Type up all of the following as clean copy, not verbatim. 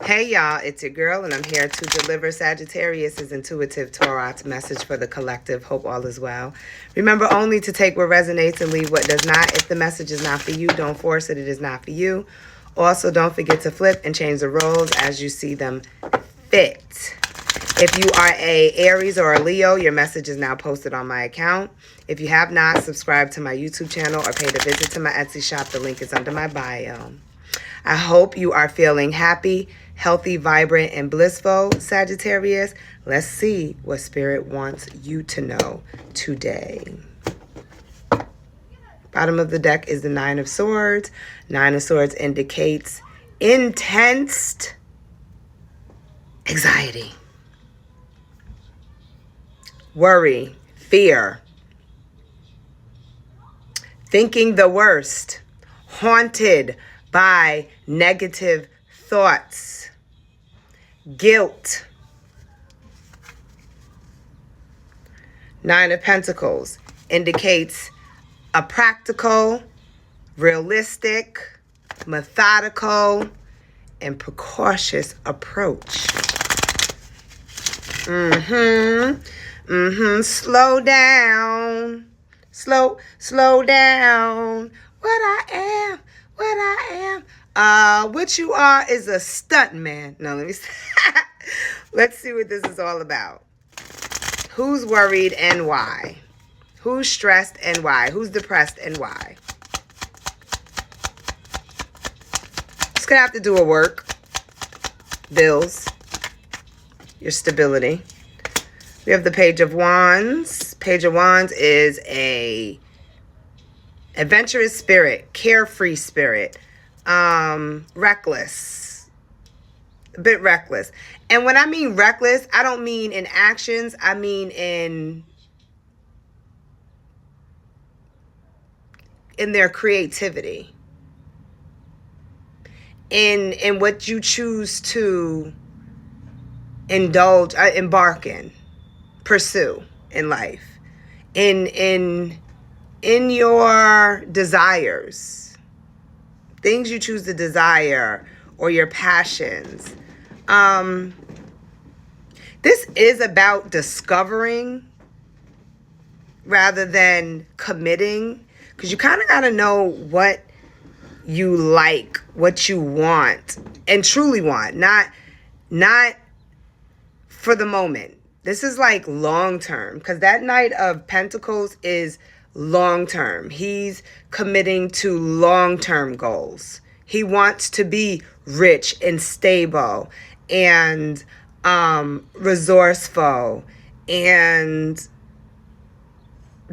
Hey y'all, it's your girl and I'm here to deliver Sagittarius' intuitive Torah message for the collective. Hope all is well. Remember only to take what resonates and leave what does not. If the message is not for you, don't force it. It is not for you. Also, don't forget to flip and change the roles as you see them fit. If you are a Aries or a Leo, your message is now posted on my account. If you have not subscribed to my YouTube channel or paid a visit to my Etsy shop, the link is under my bio. I hope you are feeling happy, healthy, vibrant, and blissful, Sagittarius. Let's see what Spirit wants you to know today. Bottom of the deck is the Nine of Swords. Nine of Swords indicates intense anxiety, worry, fear, thinking the worst, haunted by negative thoughts, guilt. Nine of Pentacles indicates a practical, realistic, methodical, and precautious approach. Slow down. Slow down. What I am. What you are is a stunt man. No, let's see what this is all about. Who's worried and why? Who's stressed and why? Who's depressed and why? Just gonna have to do a work. Bills. Your stability. We have the Page of Wands. Page of Wands is a adventurous spirit, carefree spirit, reckless, a bit reckless. And when I mean reckless, I don't mean in actions, I mean in their creativity, in what you choose to indulge, embark in, pursue in life, in your desires, things you choose to desire, or your passions. This is about discovering rather than committing, because you kind of got to know what you like, what you want, and truly want, not for the moment. This is like long term, because that Knight of Pentacles is long term. He's committing to long term goals. He wants to be rich and stable and resourceful and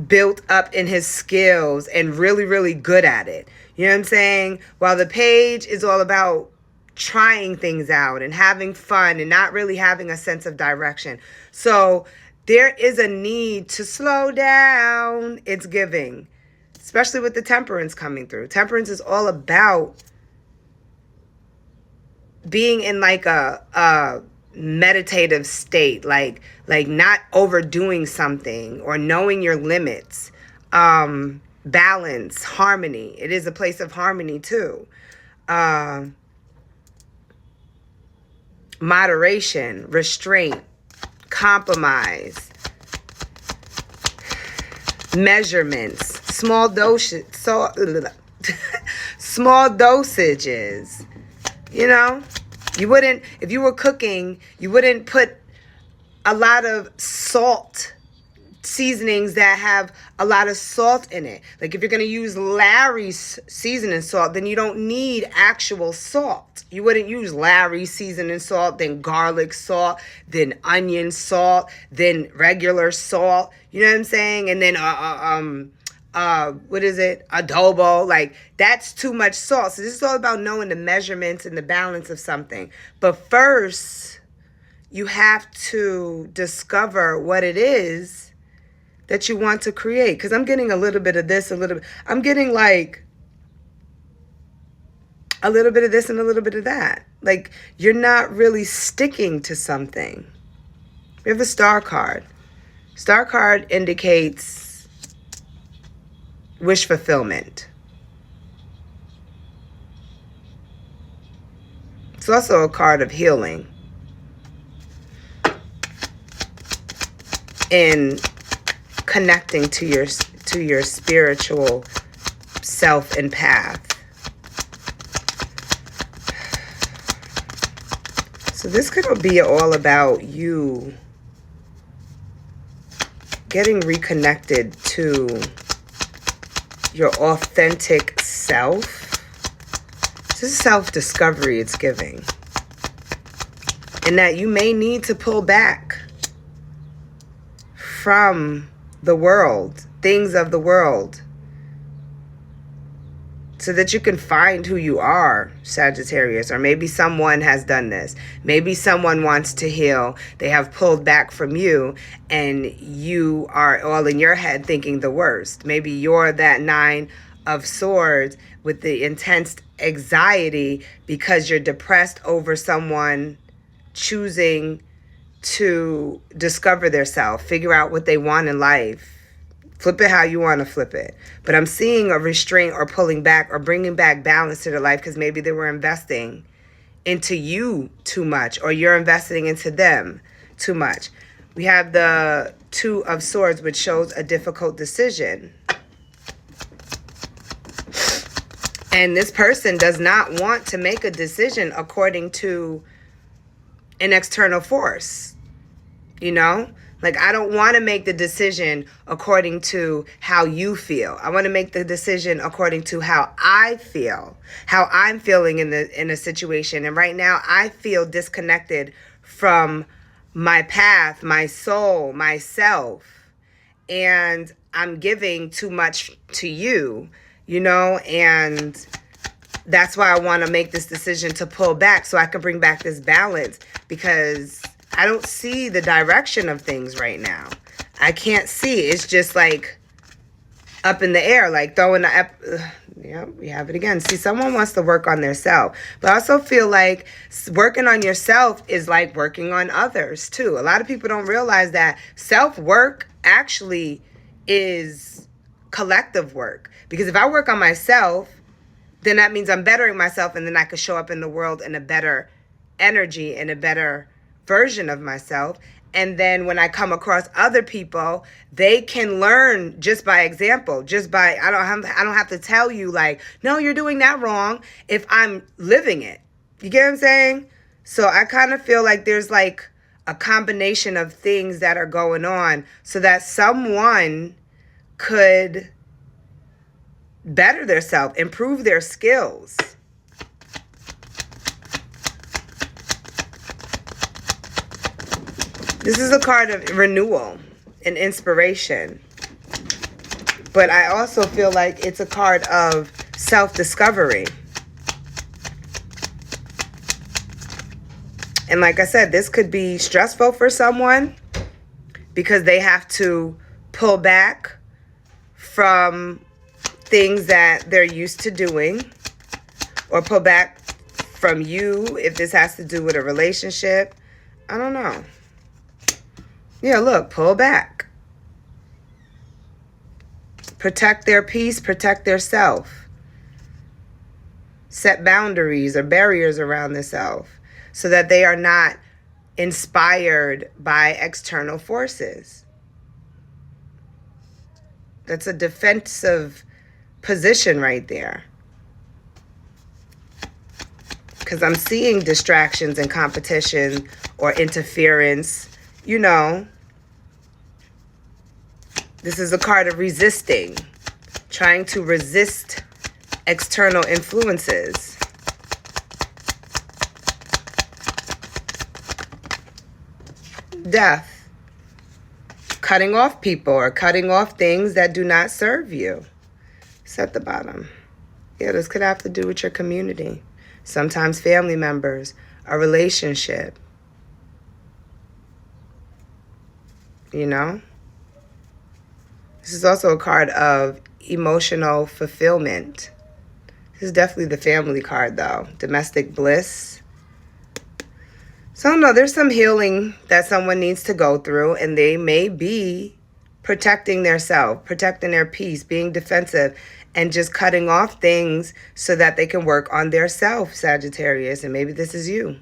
built up in his skills and really, really good at it. You know what I'm saying? While the Page is all about trying things out and having fun and not really having a sense of direction. So there is a need to slow down. It's giving, especially with the Temperance coming through. Temperance is all about being in like a meditative state, like not overdoing something or knowing your limits, balance, harmony. It is a place of harmony too. Moderation, restraint, compromise, measurements, small dosages, small dosages. You know, you wouldn't, if you were cooking, you wouldn't put a lot of salt, seasonings that have a lot of salt in it. Like if you're going to use Larry's seasoning salt, then you don't need actual salt. You wouldn't use Larry's seasoning salt, then garlic salt, then onion salt, then regular salt. You know what I'm saying? And then what is it? Adobo. Like that's too much salt. So this is all about knowing the measurements and the balance of something. But first, you have to discover what it is that you want to create. Because I'm getting a little bit of this, I'm getting like a little bit of this and a little bit of that. Like you're not really sticking to something. We have the Star card. Star card indicates wish fulfillment. It's also a card of healing. And connecting to your spiritual self and path. So this could be all about you getting reconnected to your authentic self. This is self-discovery it's giving. And that you may need to pull back from the world, things of the world, so that you can find who you are, Sagittarius. Or maybe someone has done this. Maybe someone wants to heal. They have pulled back from you, and you are all in your head thinking the worst. Maybe you're that 9 of Swords with the intense anxiety because you're depressed over someone choosing to discover their self, figure out what they want in life. Flip it how you want to flip it. But I'm seeing a restraint or pulling back or bringing back balance to their life because maybe they were investing into you too much, or you're investing into them too much. We have the 2 of Swords, which shows a difficult decision. And this person does not want to make a decision according to an external force, you know? Like, I don't want to make the decision according to how you feel. I want to make the decision according to how I feel, how I'm feeling in a situation. And right now, I feel disconnected from my path, my soul, myself. And I'm giving too much to you, you know? And that's why I want to make this decision to pull back so I can bring back this balance, because I don't see the direction of things right now. I can't see. It's just like up in the air, like throwing the... yeah, we have it again. See, someone wants to work on their self. But I also feel like working on yourself is like working on others too. A lot of people don't realize that self-work actually is collective work. Because if I work on myself, then that means I'm bettering myself, and then I could show up in the world in a better energy and a better version of myself. And then when I come across other people, they can learn just by example, just by, I don't have to tell you like, no, you're doing that wrong, if I'm living it. You get what I'm saying? So I kind of feel like there's like a combination of things that are going on so that someone could better themselves, improve their skills. This is a card of renewal and inspiration. But I also feel like it's a card of self-discovery. And like I said, this could be stressful for someone because they have to pull back from things that they're used to doing, or pull back from you if this has to do with a relationship. I don't know. Yeah, look, pull back. Protect their peace, protect their self. Set boundaries or barriers around the self so that they are not inspired by external forces. That's a defensive position right there. Because I'm seeing distractions and competition or interference. You know, this is a card of resisting, trying to resist external influences. Death, cutting off people or cutting off things that do not serve you. It's at the bottom. Yeah, this could have to do with your community. Sometimes family members, a relationship. You know? This is also a card of emotional fulfillment. This is definitely the family card, though. Domestic bliss. So, no, there's some healing that someone needs to go through, and they may be protecting their self, protecting their peace, being defensive. and just cutting off things so that they can work on their self, Sagittarius. And maybe this is you.